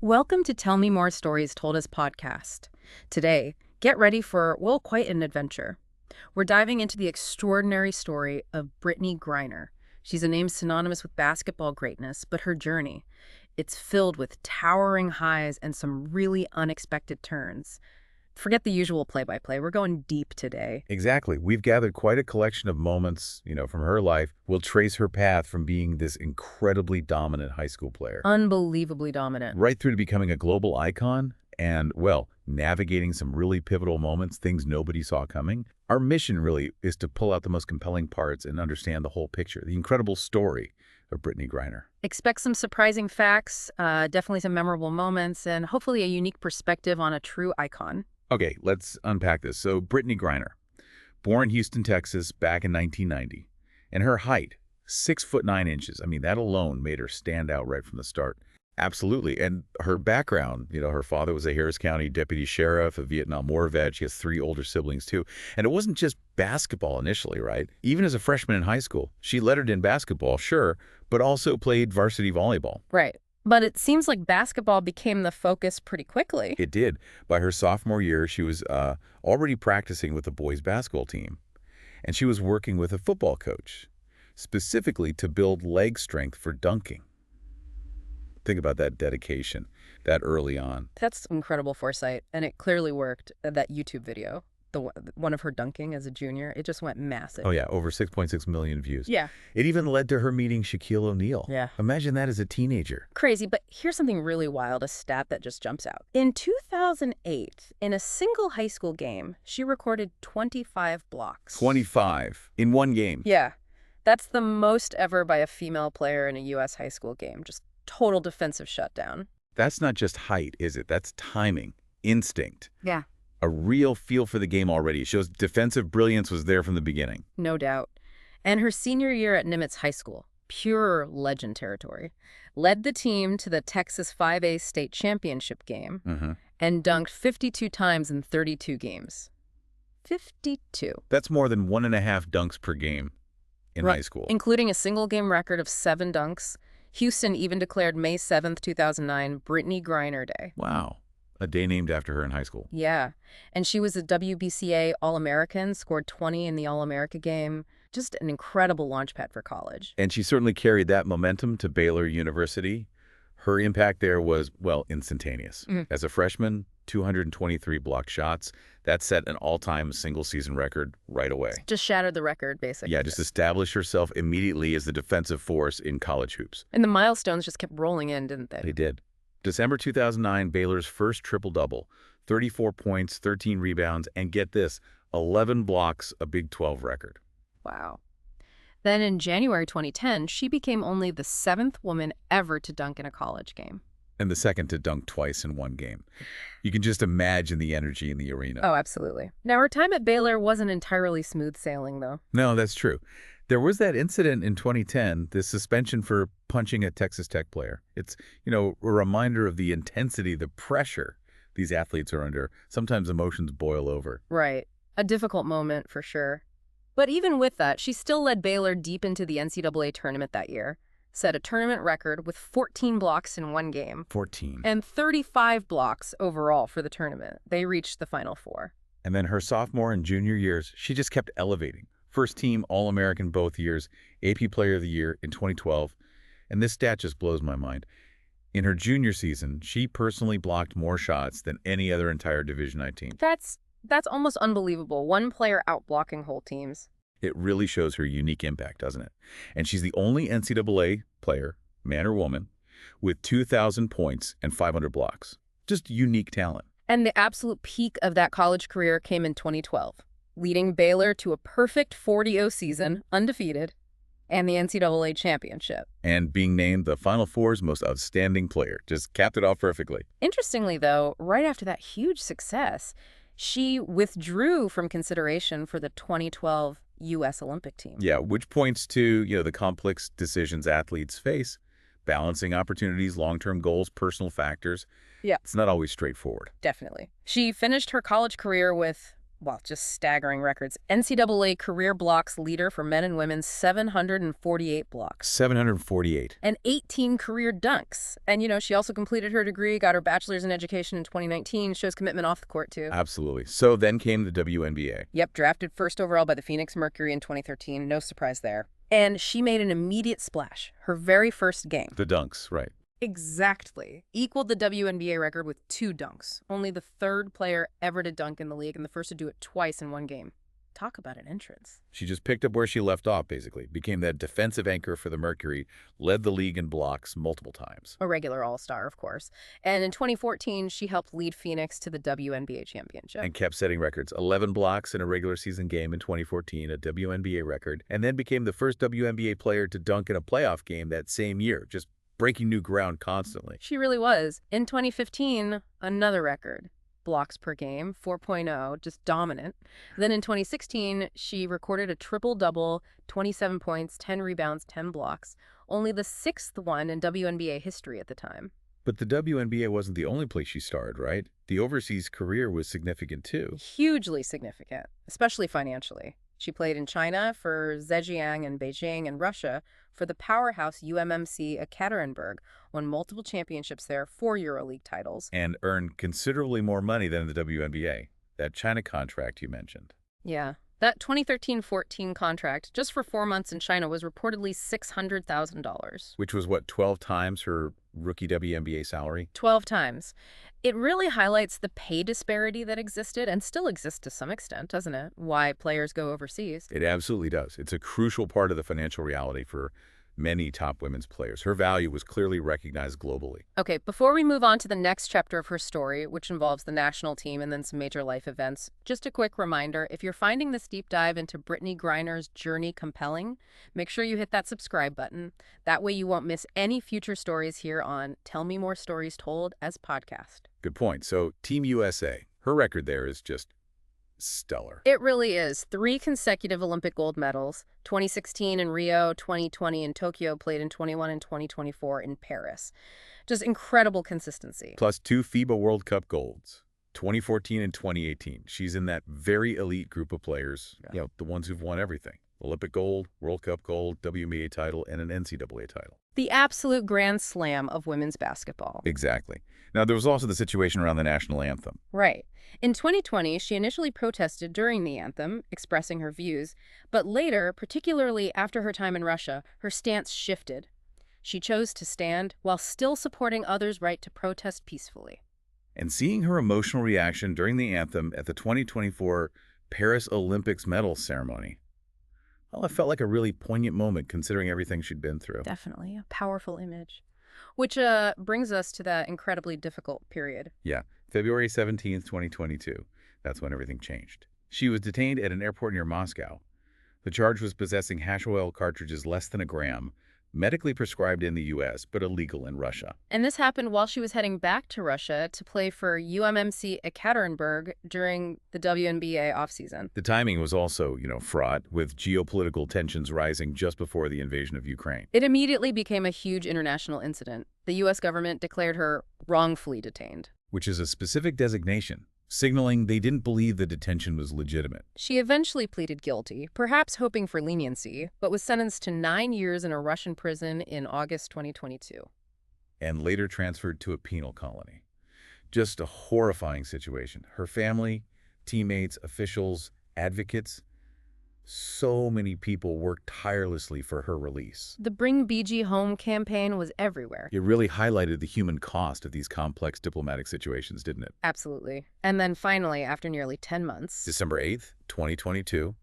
Welcome to Tell Me More Stories Told Us podcast. Today, get ready for, well, quite an adventure. We're diving into the extraordinary story of Brittney Griner. She's a name synonymous with basketball greatness, but her journey, it's filled with towering highs and some really unexpected turns. Forget the usual play-by-play. We're going deep today. Exactly. We've gathered quite a collection of moments, from her life. We'll trace her path from being this incredibly dominant high school player Unbelievably dominant. right through to becoming a global icon and, well, navigating some really pivotal moments, things nobody saw coming. Our mission really is to pull out the most compelling parts and understand the whole picture, the incredible story of Brittney Griner. Expect some surprising facts, definitely some memorable moments, and hopefully a unique perspective on a true icon. Okay, let's unpack this. So, Brittney Griner, born in Houston, Texas, back in 1990, and her height, 6'9". I mean, that alone made her stand out right from the start. Absolutely. And her background, her father was a Harris County deputy sheriff, a Vietnam War vet. She has 3 older siblings, too. And it wasn't just basketball initially, right? Even as a freshman in high school, she lettered in basketball, sure, but also played varsity volleyball. Right. But it seems like basketball became the focus pretty quickly. It did. By her sophomore year, she was already practicing with the boys' basketball team, and she was working with a football coach, specifically to build leg strength for dunking. Think about that dedication, that early on. That's incredible foresight, and it clearly worked. That YouTube video, one of her dunking as a junior, it just went massive. Oh, yeah, over 6.6 million views. Yeah. It even led to her meeting Shaquille O'Neal. Yeah. Imagine that as a teenager. Crazy, but here's something really wild, a stat that just jumps out. In 2008, in a single high school game, she recorded 25 blocks. 25 in one game. Yeah. That's the most ever by a female player in a U.S. high school game. Just total defensive shutdown. That's not just height, is it? That's timing, instinct. Yeah. A real feel for the game already. It shows defensive brilliance was there from the beginning. No doubt. And her senior year at Nimitz High School, pure legend territory, led the team to the Texas 5A state championship game and dunked 52 times in 32 games. 52. That's more than 1.5 dunks per game in high school. Including a single game record of 7 dunks. Houston even declared May 7th, 2009, Brittney Griner Day. Wow. A day named after her in high school. Yeah. And she was a WBCA All-American, scored 20 in the All-America game. Just an incredible launchpad for college. And she certainly carried that momentum to Baylor University. Her impact there was, well, instantaneous. As a freshman, 223 blocked shots. That set an all-time single-season record right away. Just shattered the record, basically. Yeah, just established herself immediately as the defensive force in college hoops. And the milestones just kept rolling in, didn't they? They did. December 2009, Baylor's first triple-double, 34 points, 13 rebounds, and get this, 11 blocks, a Big 12 record. Wow. Then in January 2010, she became only the 7th woman ever to dunk in a college game. And the second to dunk twice in one game. You can just imagine the energy in the arena. Oh, absolutely. Now, her time at Baylor wasn't entirely smooth sailing, though. No, that's true. There was that incident in 2010, the suspension for punching a Texas Tech player. It's, a reminder of the intensity, the pressure these athletes are under. Sometimes emotions boil over. Right. A difficult moment, for sure. But even with that, she still led Baylor deep into the NCAA tournament that year, set a tournament record with 14 blocks in one game. 14. And 35 blocks overall for the tournament. They reached the Final Four. And then her sophomore and junior years, she just kept elevating. First team All-American both years, AP Player of the Year in 2012. And this stat just blows my mind. In her junior season, she personally blocked more shots than any other entire Division I team. That's almost unbelievable. One player out-blocking whole teams. It really shows her unique impact, doesn't it? And she's the only NCAA player, man or woman, with 2,000 points and 500 blocks. Just unique talent. And the absolute peak of that college career came in 2012, leading Baylor to a perfect 40-0 season, undefeated, and the NCAA championship. And being named the Final Four's most outstanding player. Just capped it off perfectly. Interestingly, though, right after that huge success, she withdrew from consideration for the 2012 U.S. Olympic team. Yeah, which points to, the complex decisions athletes face, balancing opportunities, long-term goals, personal factors. Yeah. It's not always straightforward. Definitely. She finished her college career with Well, just staggering records. NCAA career blocks leader for men and women, 748 blocks. 748. And 18 career dunks. And, she also completed her degree, got her bachelor's in education in 2019, shows commitment off the court, too. Absolutely. So then came the WNBA. Yep, drafted first overall by the Phoenix Mercury in 2013. No surprise there. And she made an immediate splash, her very first game. The dunks, right. Exactly. Equaled the WNBA record with 2 dunks. Only the 3rd player ever to dunk in the league and the first to do it twice in one game. Talk about an entrance. She just picked up where she left off, basically. Became that defensive anchor for the Mercury, led the league in blocks multiple times. A regular all-star, of course. And in 2014, she helped lead Phoenix to the WNBA championship. And kept setting records. 11 blocks in a regular season game in 2014, a WNBA record, and then became the first WNBA player to dunk in a playoff game that same year, just breaking new ground constantly. She really was. In 2015, another record. Blocks per game, 4.0, just dominant. Then in 2016, she recorded a triple-double, 27 points, 10 rebounds, 10 blocks, only the 6th one in WNBA history at the time. But the WNBA wasn't the only place she starred, right? The overseas career was significant too. Hugely significant, especially financially. She played in China for Zhejiang and Beijing and Russia for the powerhouse UMMC Ekaterinburg, won multiple championships there, 4 EuroLeague titles. And earned considerably more money than the WNBA, that China contract you mentioned. Yeah. That 2013-14 contract, just for 4 months in China, was reportedly $600,000. Which was, what, 12 times her rookie WNBA salary? 12 times. It really highlights the pay disparity that existed and still exists to some extent, doesn't it? Why players go overseas. It absolutely does. It's a crucial part of the financial reality for many top women's players. Her value was clearly recognized globally. Okay, before we move on to the next chapter of her story, which involves the national team and then some major life events, just a quick reminder, if you're finding this deep dive into Brittney Griner's journey compelling, make sure you hit that subscribe button. That way you won't miss any future stories here on Tell Me More Stories Told as podcast. Good point. So Team USA, her record there is just stellar. It really is. 3 consecutive Olympic gold medals, 2016 in Rio, 2020 in Tokyo, played in 21 and 2024 in Paris. Just incredible consistency. Plus 2 FIBA World Cup golds, 2014 and 2018. She's in that very elite group of players, the ones who've won everything. Olympic gold, World Cup gold, WNBA title, and an NCAA title. The absolute grand slam of women's basketball. Exactly. Now, there was also the situation around the national anthem. Right. In 2020, she initially protested during the anthem, expressing her views, but later, particularly after her time in Russia, her stance shifted. She chose to stand while still supporting others' right to protest peacefully. And seeing her emotional reaction during the anthem at the 2024 Paris Olympics medal ceremony, well, it felt like a really poignant moment considering everything she'd been through. Definitely. A powerful image. Which brings us to that incredibly difficult period. Yeah. February 17th, 2022. That's when everything changed. She was detained at an airport near Moscow. The charge was possessing hash oil cartridges less than a gram, medically prescribed in the U.S., but illegal in Russia. And this happened while she was heading back to Russia to play for UMMC Ekaterinburg during the WNBA offseason. The timing was also, fraught, with geopolitical tensions rising just before the invasion of Ukraine. It immediately became a huge international incident. The U.S. government declared her wrongfully detained. Which is a specific designation, signaling they didn't believe the detention was legitimate. She eventually pleaded guilty, perhaps hoping for leniency, but was sentenced to 9 years in a Russian prison in August 2022. And later transferred to a penal colony. Just a horrifying situation. Her family, teammates, officials, advocates, so many people worked tirelessly for her release. The Bring BG Home campaign was everywhere. It really highlighted the human cost of these complex diplomatic situations, didn't it? Absolutely. And then finally, after nearly 10 months... December 8th, 2022,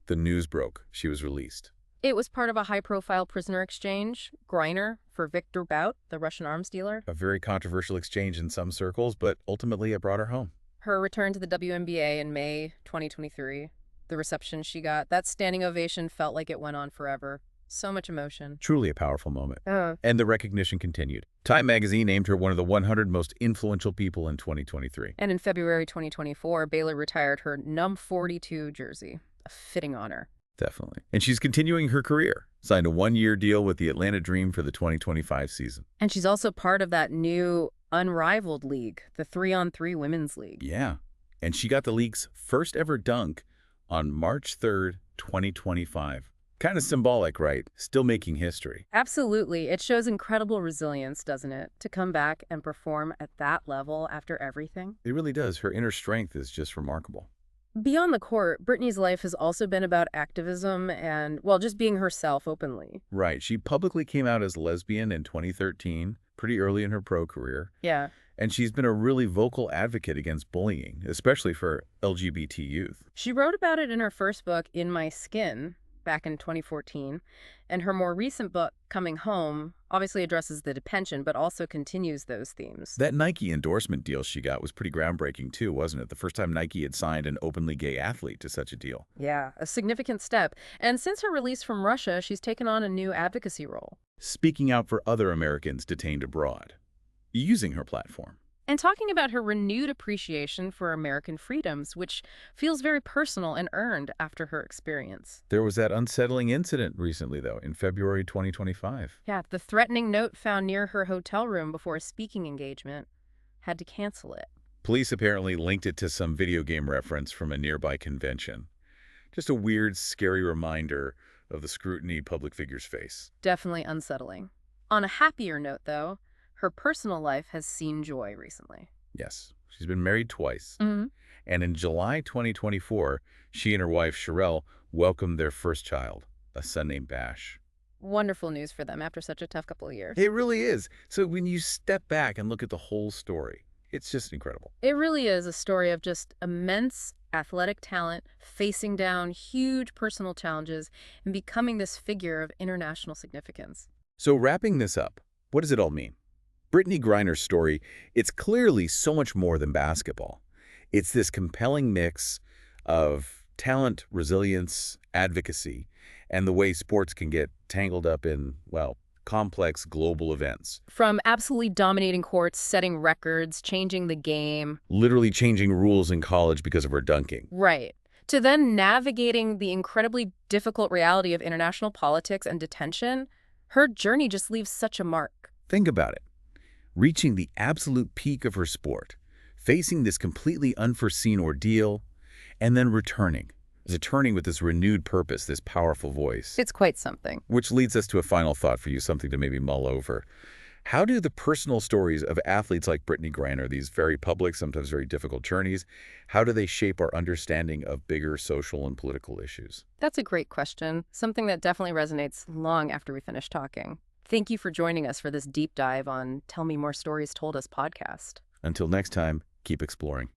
the news broke. She was released. It was part of a high-profile prisoner exchange, Griner for Viktor Bout, the Russian arms dealer. A very controversial exchange in some circles, but ultimately it brought her home. Her return to the WNBA in May 2023. The reception she got, that standing ovation felt like it went on forever. So much emotion. Truly a powerful moment. And the recognition continued. Time magazine named her one of the 100 most influential people in 2023. And in February 2024, Baylor retired her Num 42 jersey. A fitting honor. Definitely. And she's continuing her career. Signed a 1-year deal with the Atlanta Dream for the 2025 season. And she's also part of that new unrivaled league, the 3-on-3 Women's League. Yeah. And she got the league's first ever dunk on March 3rd, 2025. Kind of symbolic, right? Still making history. Absolutely. It shows incredible resilience, doesn't it? To come back and perform at that level after everything. It really does. Her inner strength is just remarkable. Beyond the court, Brittney's life has also been about activism and, well, just being herself openly. Right. She publicly came out as lesbian in 2013, pretty early in her pro career. Yeah. And she's been a really vocal advocate against bullying, especially for LGBT youth. She wrote about it in her first book, In My Skin, back in 2014, and her more recent book, Coming Home, obviously addresses the detention, but also continues those themes. That Nike endorsement deal she got was pretty groundbreaking too, wasn't it? The first time Nike had signed an openly gay athlete to such a deal. Yeah, a significant step. And since her release from Russia, she's taken on a new advocacy role. Speaking out for other Americans detained abroad, using her platform. And talking about her renewed appreciation for American freedoms, which feels very personal and earned after her experience. There was that unsettling incident recently, though, in February 2025. Yeah, the threatening note found near her hotel room before a speaking engagement had to cancel it. Police apparently linked it to some video game reference from a nearby convention. Just a weird, scary reminder of the scrutiny public figures face. Definitely unsettling. On a happier note, though, her personal life has seen joy recently. Yes, she's been married twice. Mm-hmm. And in July 2024, she and her wife, Sherelle, welcomed their first child, a son named Bash. Wonderful news for them after such a tough couple of years. It really is. So when you step back and look at the whole story, it's just incredible. It really is a story of just immense athletic talent, facing down huge personal challenges, and becoming this figure of international significance. So wrapping this up, what does it all mean? Brittney Griner's story, it's clearly so much more than basketball. It's this compelling mix of talent, resilience, advocacy, and the way sports can get tangled up in, well, complex global events. From absolutely dominating courts, setting records, changing the game. Literally changing rules in college because of her dunking. Right. To then navigating the incredibly difficult reality of international politics and detention, her journey just leaves such a mark. Think about it. Reaching the absolute peak of her sport, facing this completely unforeseen ordeal, and then returning with this renewed purpose, this powerful voice. It's quite something. Which leads us to a final thought for you, something to maybe mull over. How do the personal stories of athletes like Brittney Griner, these very public, sometimes very difficult journeys, how do they shape our understanding of bigger social and political issues? That's a great question, something that definitely resonates long after we finish talking. Thank you for joining us for this deep dive on Tell Me More Stories Told Us podcast. Until next time, keep exploring.